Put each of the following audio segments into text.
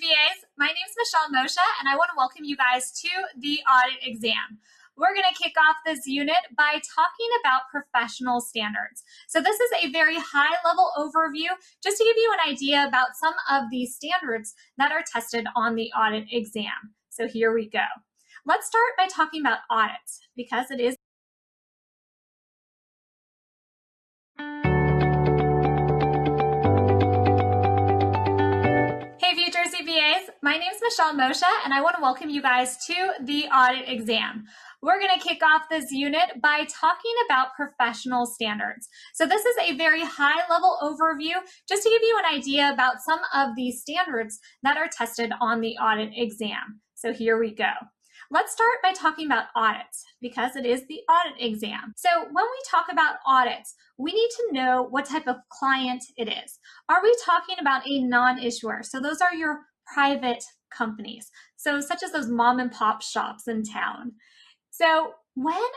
CPAs. My name is Michelle Moshe, and I want to welcome you guys to the audit exam. We're going to kick off this unit by talking about professional standards. So this is a very high-level overview just to give you an idea about some of the standards that are tested on the audit exam. So here we go. Let's start by talking about audits because it is Hey future CPAs, my name is Michelle Moshe, and I want to welcome you guys to the audit exam. We're going to kick off this unit by talking about professional standards. So this is a very high-level overview just to give you an idea about some of the standards that are tested on the audit exam. So here we go. Let's start by talking about audits because it is the audit exam. So when we talk about audits, we need to know what type of client it is. Are we talking about a non-issuer? So those are your private companies. So such as those mom and pop shops in town. So when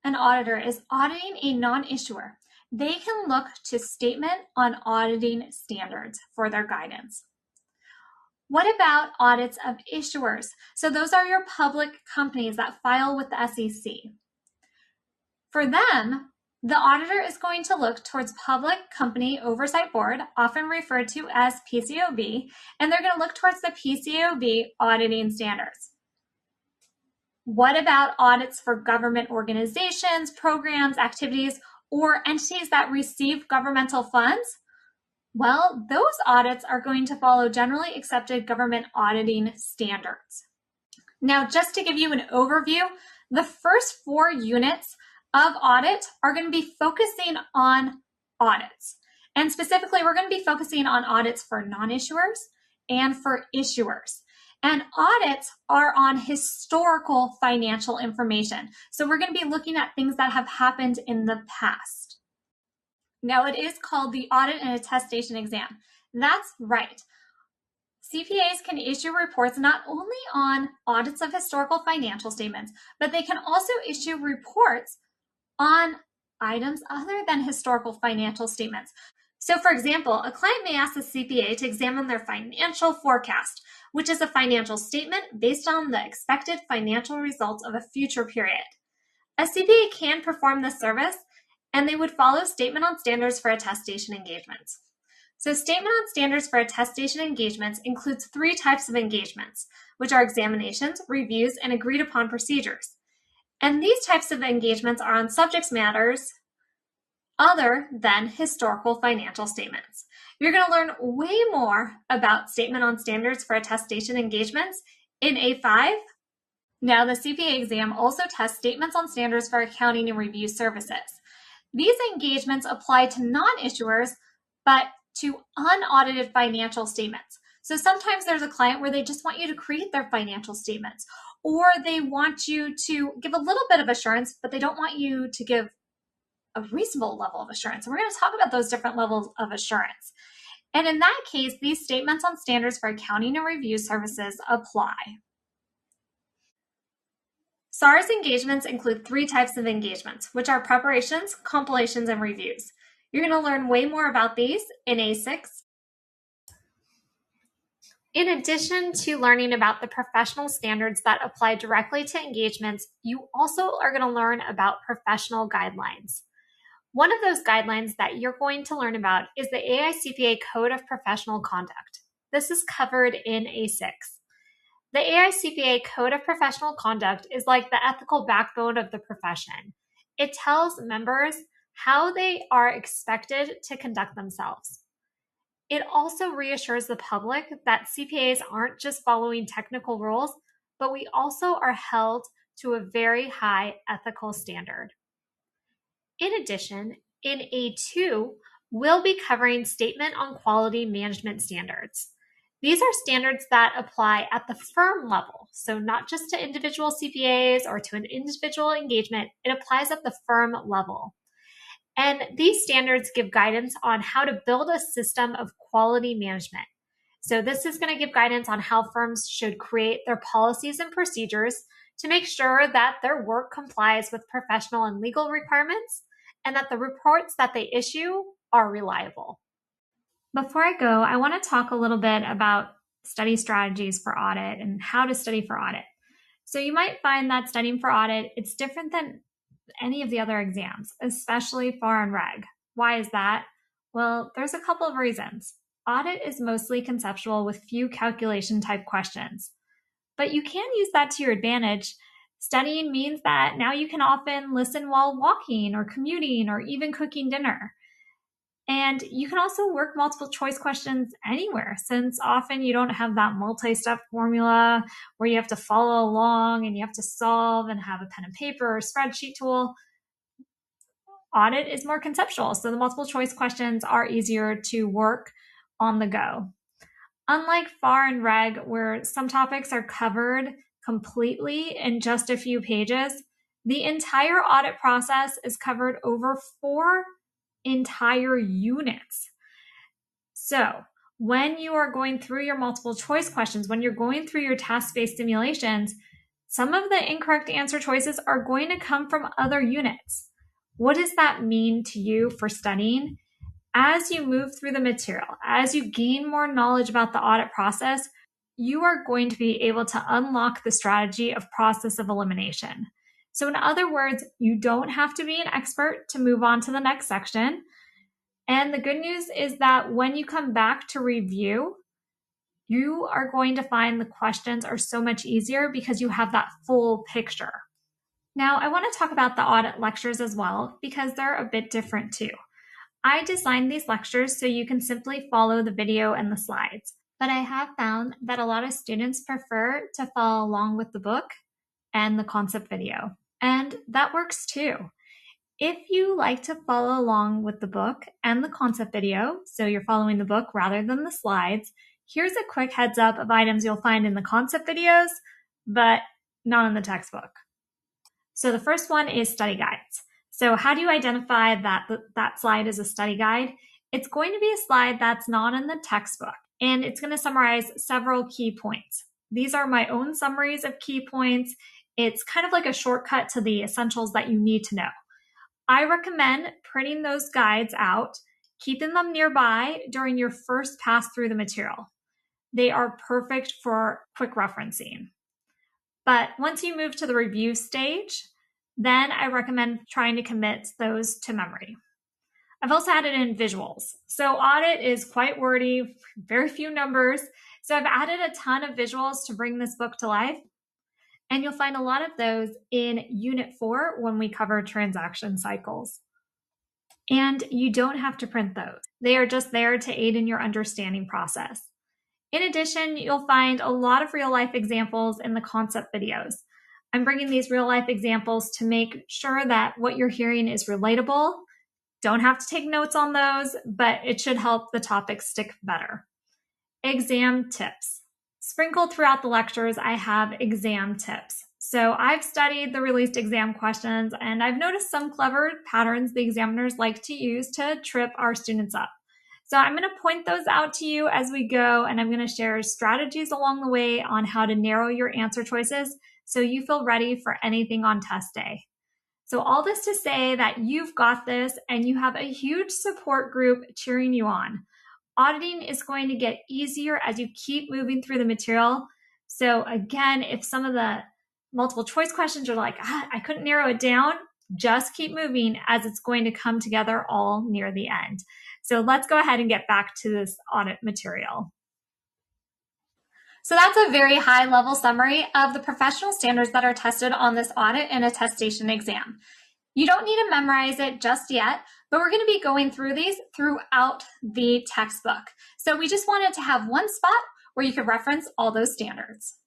an auditor is auditing a non-issuer, they can look to Statement on Auditing Standards for their guidance. What about audits of issuers? So those are your public companies that file with the SEC. For them, the auditor is going to look towards Public Company Oversight Board, often referred to as PCAOB, and they're going to look towards the PCAOB auditing standards. What about audits for government organizations, programs, activities, or entities that receive governmental funds? Well, those audits are going to follow generally accepted government auditing standards. Now, just to give you an overview, the first 4 units of audit are going to be focusing on audits. And specifically, we're going to be focusing on audits for non-issuers and for issuers. And audits are on historical financial information. So we're going to be looking at things that have happened in the past. Now, it is called the Audit and Attestation Exam. That's right. CPAs can issue reports not only on audits of historical financial statements, but they can also issue reports on items other than historical financial statements. So, for example, a client may ask the CPA to examine their financial forecast, which is a financial statement based on the expected financial results of a future period. A CPA can perform this service, and they would follow Statement on Standards for Attestation engagements. So Statement on Standards for Attestation engagements includes 3 types of engagements, which are examinations, reviews, and agreed upon procedures. And these types of engagements are on subject matters other than historical financial statements. You're going to learn way more about Statement on Standards for Attestation engagements in A5. Now, the CPA exam also tests Statements on Standards for Accounting and Review Services. These engagements apply to non-issuers, but to unaudited financial statements. So sometimes there's a client where they just want you to create their financial statements, or they want you to give a little bit of assurance, but they don't want you to give a reasonable level of assurance. And we're going to talk about those different levels of assurance. And in that case, these Statements on Standards for Accounting and Review Services apply. SARS engagements include 3 types of engagements, which are preparations, compilations, and reviews. You're going to learn way more about these in A6. In addition to learning about the professional standards that apply directly to engagements, you also are going to learn about professional guidelines. One of those guidelines that you're going to learn about is the AICPA Code of Professional Conduct. This is covered in A6. The AICPA Code of Professional Conduct is like the ethical backbone of the profession. It tells members how they are expected to conduct themselves. It also reassures the public that CPAs aren't just following technical rules, but we also are held to a very high ethical standard. In addition, in A2, we'll be covering Statement on Quality Management Standards. These are standards that apply at the firm level, so not just to individual CPAs or to an individual engagement, it applies at the firm level. And these standards give guidance on how to build a system of quality management. So this is going to give guidance on how firms should create their policies and procedures to make sure that their work complies with professional and legal requirements and that the reports that they issue are reliable. Before I go, I want to talk a little bit about study strategies for audit and how to study for audit. So you might find that studying for audit, it's different than any of the other exams, especially FAR and Reg. Why is that? Well, there's a couple of reasons. Audit is mostly conceptual with few calculation type questions, but you can use that to your advantage. Studying means that now you can often listen while walking or commuting or even cooking dinner. And you can also work multiple choice questions anywhere, since often you don't have that multi-step formula where you have to follow along and you have to solve and have a pen and paper or spreadsheet tool. Audit is more conceptual, so the multiple choice questions are easier to work on the go. Unlike FAR and Reg, where some topics are covered completely in just a few pages, the entire audit process is covered over 4 entire units. So when you are going through your multiple choice questions, when you're going through your task-based simulations, some of the incorrect answer choices are going to come from other units. What does that mean to you for studying? As you move through the material, as you gain more knowledge about the audit process, you are going to be able to unlock the strategy of process of elimination. So in other words, you don't have to be an expert to move on to the next section. And the good news is that when you come back to review, you are going to find the questions are so much easier because you have that full picture. Now, I want to talk about the audit lectures as well, because they're a bit different too. I designed these lectures so you can simply follow the video and the slides, but I have found that a lot of students prefer to follow along with the book and the concept video, and that works too. If you like to follow along with the book and the concept video, so you're following the book rather than the slides, here's a quick heads up of items you'll find in the concept videos, but not in the textbook. So the first one is study guides. So how do you identify that slide is a study guide? It's going to be a slide that's not in the textbook, and it's going to summarize several key points. These are my own summaries of key points. It's kind of like a shortcut to the essentials that you need to know. I recommend printing those guides out, keeping them nearby during your first pass through the material. They are perfect for quick referencing. But once you move to the review stage, then I recommend trying to commit those to memory. I've also added in visuals. So audit is quite wordy, very few numbers. So I've added a ton of visuals to bring this book to life. And you'll find a lot of those in Unit 4 when we cover transaction cycles. And you don't have to print those. They are just there to aid in your understanding process. In addition, you'll find a lot of real-life examples in the concept videos. I'm bringing these real-life examples to make sure that what you're hearing is relatable. Don't have to take notes on those, but it should help the topic stick better. Exam tips. Sprinkled throughout the lectures, I have exam tips. So I've studied the released exam questions, and I've noticed some clever patterns the examiners like to use to trip our students up. So I'm going to point those out to you as we go, and I'm going to share strategies along the way on how to narrow your answer choices so you feel ready for anything on test day. So all this to say that you've got this, and you have a huge support group cheering you on. Auditing is going to get easier as you keep moving through the material. So again, if some of the multiple choice questions are like, I couldn't narrow it down, just keep moving as it's going to come together all near the end. So let's go ahead and get back to this audit material. So that's a very high level summary of the professional standards that are tested on this audit and attestation exam. You don't need to memorize it just yet, but we're going to be going through these throughout the textbook. So we just wanted to have one spot where you could reference all those standards.